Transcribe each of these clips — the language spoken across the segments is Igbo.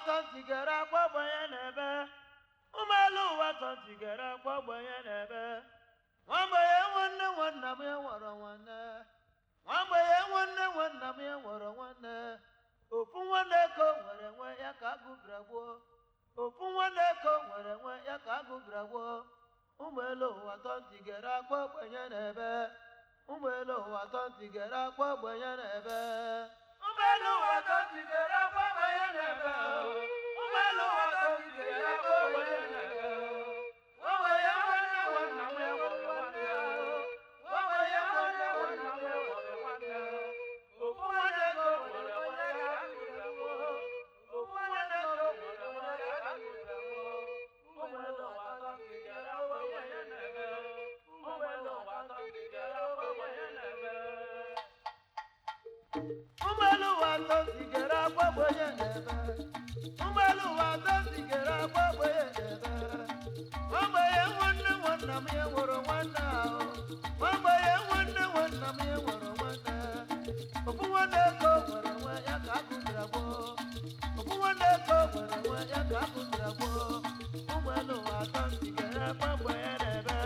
tigara akwa gbanye n'ebe ụmụelu ụwa tọ tigara akwa gbanye n'ebe nwamgbenye nwanne nwanna m ya nwere nwanne nwamgbenye nwanne nwanna m ya nwere nwanne ofu nwanne ka o nwere nwe ya ka agụbira gboo ofu nwanne ka o nwere nwe ya ka agụbira gboo ụmụelu ụwa tọ tigara akwa gbanye n'ebe ụmụelu ụwa tọ tigara akwa gbanye n'ebe ụmụelu ụwa tọ tigara akwa gbanye n'ebe ụmụelu ụwa tọ tigara akwa gbanye n'ebe nwamgbenye nwanne nwanna m ya nwere nwanne nwamgbenye nwanne nwanna m ya nwere nwanne ofu nwanne ka o nwere nwe ya ka agụbira gboo ofu nwanne ka o nwere nwe ya ka agụbira gboo ụmụelu ụwa tọ tigara akwa gbanye n'ebe ụmụelu ụwa tọ tigara akwa gbanye n'ebe ụmụelu ụwa tọ tigara akwa gbanye n'ebe ụmụelu ụwa tọ tigara akwa gbanye n'ebe nwamgbenye nwanne nwanna m ya nwere nwanne ahụ nwamgbenye nwanne nwanna m ya nwere nwanne ofu nwanne ka o nwere nwe ya ka agụbira gboo ofu nwanne ka o nwere nwe ya ka agụbira gboo ụmụelu ụwa tọ tigara akwa gbanye n'ebe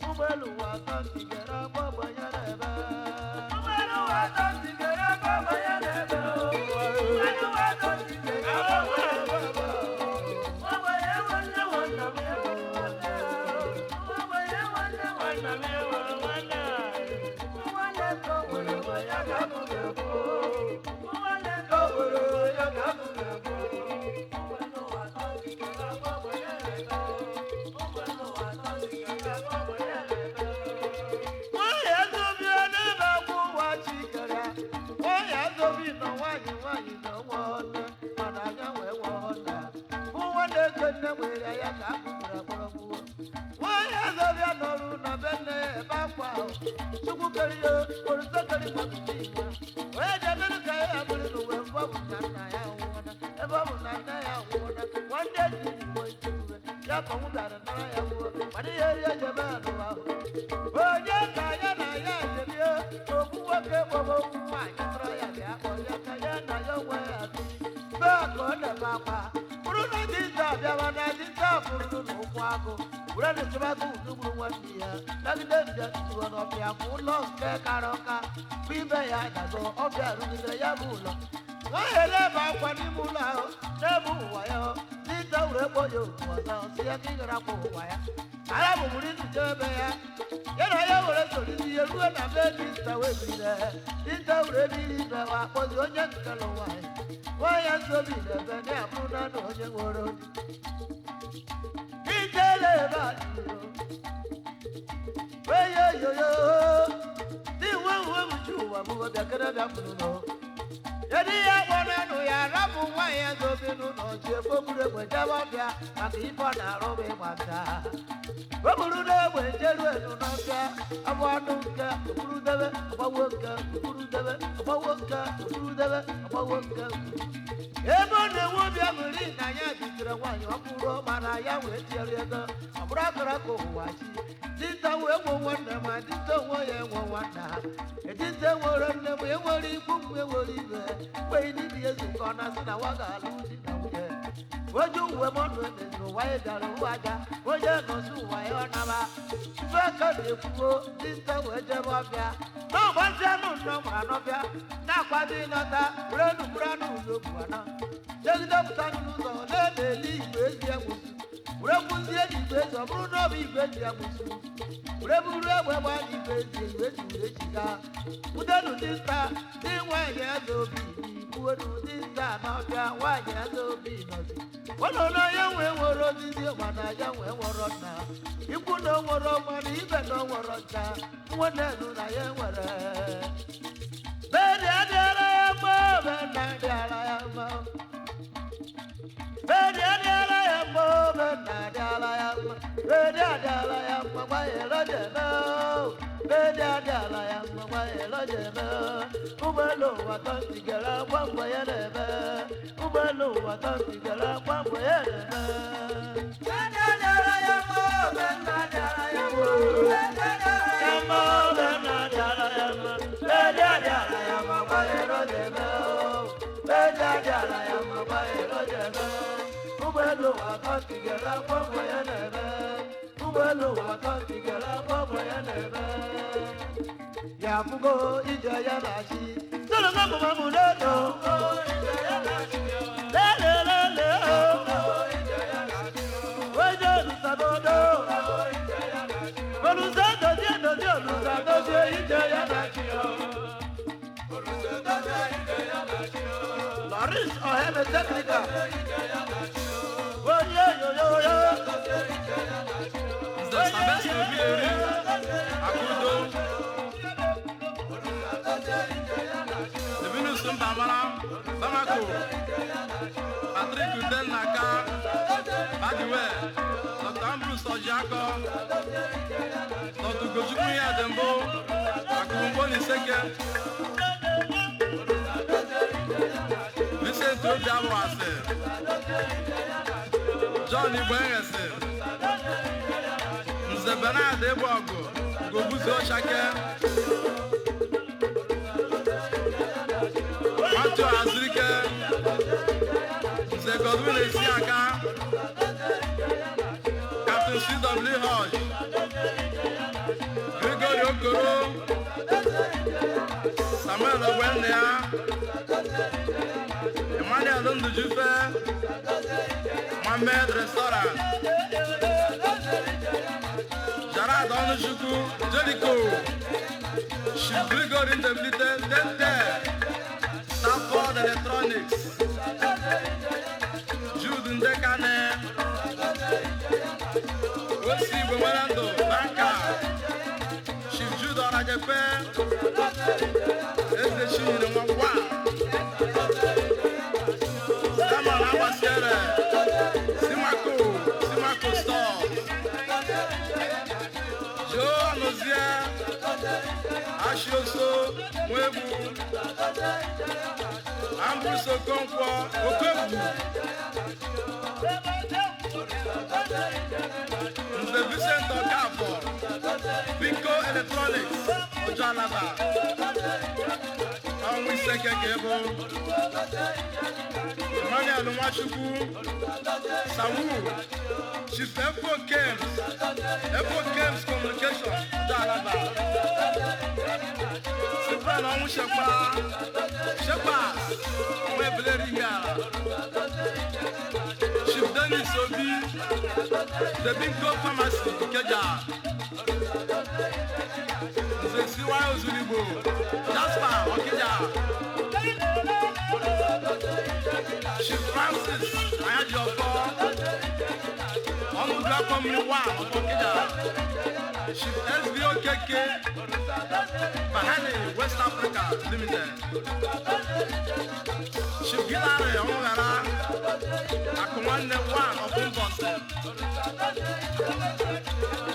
ụmụelu ụwa tọ tigara akwa gbanye n'ebe ụmụelu ụwa tọ tigara akwa gbanye n'ebe ụmụelu ụwa tọ tigara akwa gbanye n'ebe nwamgbenye nwanne nwanna m ya nwere nwanne nwamgbenye nwanne nwanna m ya nwere nwanne nwanne ka o nwere nwe ya ka agụbira gboo nwanne ka o nwere nwe ya ka agụbira gboo ụmụelu ụwa tọ tigara akwa gbanye n'ebe ụmụelu ụwa tọ tigara akwa gbanye n'ebe nwanyị azobi n'ebe akwa ụwa chikara nwanyị azobi nọ nwanyị nwanyị nọ nwanne mana anya wee nwanne bụ nwanne eke nne nwere ya ka agụbira gbọrọgbuo nwanyị azobi nọrụ na be nne ya ebe akwa ahụ chukwu kere ya orisekere gbọbite igwe wee jebere ka ya bụrụ n'uwe mgbe ọ bụ na nna ya nwụọna ebe ọ bụ na nne ya nwụọna nwanne ji igbo ichekwube ya ka ọnwụ bịara nara ya nwụọ mana ihe rie jebe anụwa ahụ onye ka ya na ya jebie okwu nwoke gbọbọ okwu nwaanyị tọrọ ya bịa kpọrọ ka ya na ya onwe ya dị bee ka ọ na-ebe akwa bụrụ na dinta abịawa na dinta bụrụ n'ụkwụ agụ were na-echebaka udu gburu nwanne ya nagide nje tuwo n'ọbịa bụ ụlọ nke kara ọka bụ ibe ya dago ọbịa rugidere ya bụ ụlọ nwaanyị eleba akwa n'ime ụlọ ahụ na-ebu ụwa ya dinta were kpọ ya otu ọzọ si ya ka ị gara akwa ụwa ya ara bụ bụrụ nje ebe ya ya na ya were soriri ihe ruo na be dinta wee bire dinta were biri ibe wa kpọzi onye nkele nwaanyị nwaanyị nzobi na-ebe na-abụrụ na na onye nwere obi itele ebe a weye yoyo dị nwe nwe uju ụwa bụ bịakere bịa kwuru nọ yedi ya kpọrọ nụ ya rapụ nwaanyị nzobi n'ụlọ ji efoburu egbe jebe ọbịa maka ife ọ na-arụ bụ ịgba nta o buru n'egbe jeru enu n'ọbịa abụ anụ nke okpurudebe agbawo nke okpurudebe agbawo nke okpurudebe agbawo nke ebe ọ na-enwe obi aṅụrị na ya jidere nwaanyị ọkpụrụ mana ya wee tiere ego ọ bụrụ akara ka ụwa chi dinta wee nwe nwanne ma dinta onwe ya enwe nwanna edinta nwere nne m enwere ikwu mgbe enwere ibe mgbe ndị ezukọ na sị na wa ga-alụ di na nwunye oju uwe mọnụ emeziri ụwa ya gara ụwa aja onye nọzi ụwa ya ọ naba mfe aka na-ekwuo dinta wee jebe ọbịa na ọgbazi anụ nnọ mara n'ọbịa na-akwado ịnọta were nugburu anụ ụzọ bụ anọ jegide pụta n'ụzọ na-eli igwe ezi egwusi were kwụzie igwe ezi ọ bụrụ na ọ bụ igwe ezi egwusi were buru egbe gba igwe ezi egwe ezi were jiga udenu dinta dị nwaanyị eze obi igbuonu dinta n'ọbịa nwaanyị eze obi nọzi ụlọ na ya nwee nwere osisi mana ya nwee nwere nna ikwu na o nwere mana ibe na o nwere ncha nwanne nụ na ya nwere bedi adịara ya mma be nna adịara ya mma bedi adịara ya mma be nna adịara ya mma bedi adịara ya mma gbanyere jeme bedi adịara ya mma gbanyere jeme ụgbọelu ụwa tọ tigara gwa mgbe ya na-eme ụgbọelu ụwa tọ tigara gwa mgbe ya na-eme bedi adịara ya mma be nna adịara ya mma bedi adịara ya mma be nna adịara ya mma bedi adịara ya mma gbanyere jeme bedi adịara ya mma gbanyere jeme ụgbọelu atọ tigere akpọkpọ ya na-ebe ụgbọelu atọ tigere akpọkpọ ya na-ebe ya bụgo ije ya na-achị sọrọ na mama m n'edo lelelele oje olusadodo olusadozie dozie olusadozie ije ya na-achị Loris Oheme Technical oye yoyoyo The Sabes Obieri, Akudo, the Venus Bamara, Bamako, Patrick Uden Naka, Badiwe, Dr. Ambrose Ojako, Dr. Gojukuya Dembo, Akumbo Niseke, Vincent Obiawase, John Ibuengese, Nze Bernard Ebogo, Gobuzo Shake, Matthew Azrike, Nze Godwin Esiaka, Captain C.W. Hodge, Gregory Okoro, Samuel Ogwendea, Emmanuel Ndujufe, Mohamed Restaurant, Jarad Onuchuku, Jericho, Chief Gregory Indemnite, Dente, Stafford Electronics, Jude Ndekane, Osi Bwemelando, Banka, Chief Jude Orajepe, Eze Chinyere Mwakwa, Samuel Awasiere, Simako Store, Joe Anozie, Ashioso, Mwebu, Ambrose Okonkwo, Okwebu, Nze Vincent Okafor, Biko Electronics, Ojalaba, Onwiseke Kebo, Emmanuel Nwachukwu, Sawu, Chief Efo Kems Communication, Ojalaba, Sifan Onwushekwa, Shepas, Onwebleri Yara, Chief Dennis Obi, The Binko Pharmacy, Ikeja, Nze Siwa Ozugbo, Jasper Okija, Chief Francis Ayajoko, Omudra Community 1 Okija, Chief SBO KK, Bahani West Africa Limited, Chief Gilare Omugara, Akumane 1 of Impulse,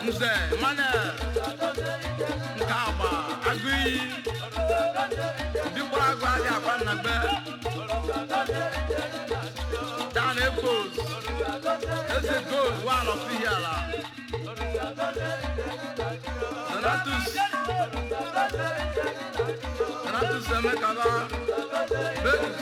Nze Emmanuel Nkaba Agui, Bibra Agwadi Akwanagbe, Dan Epos, Eze Gold 1 of Fiyala, Donatus Emekaba, Betus,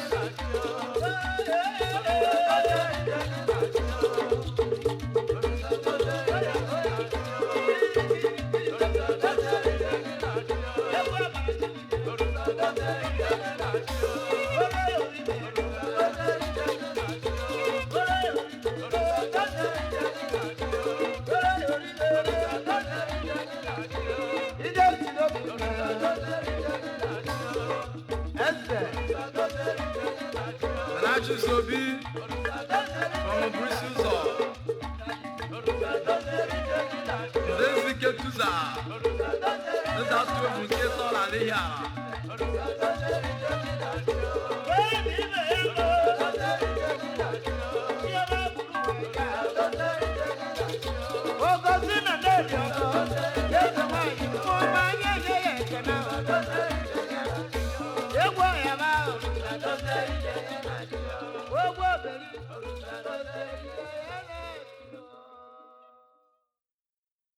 Donatus Obi, from Brisuzo, Zezike Tuza, Zastu Bunketo Lalea,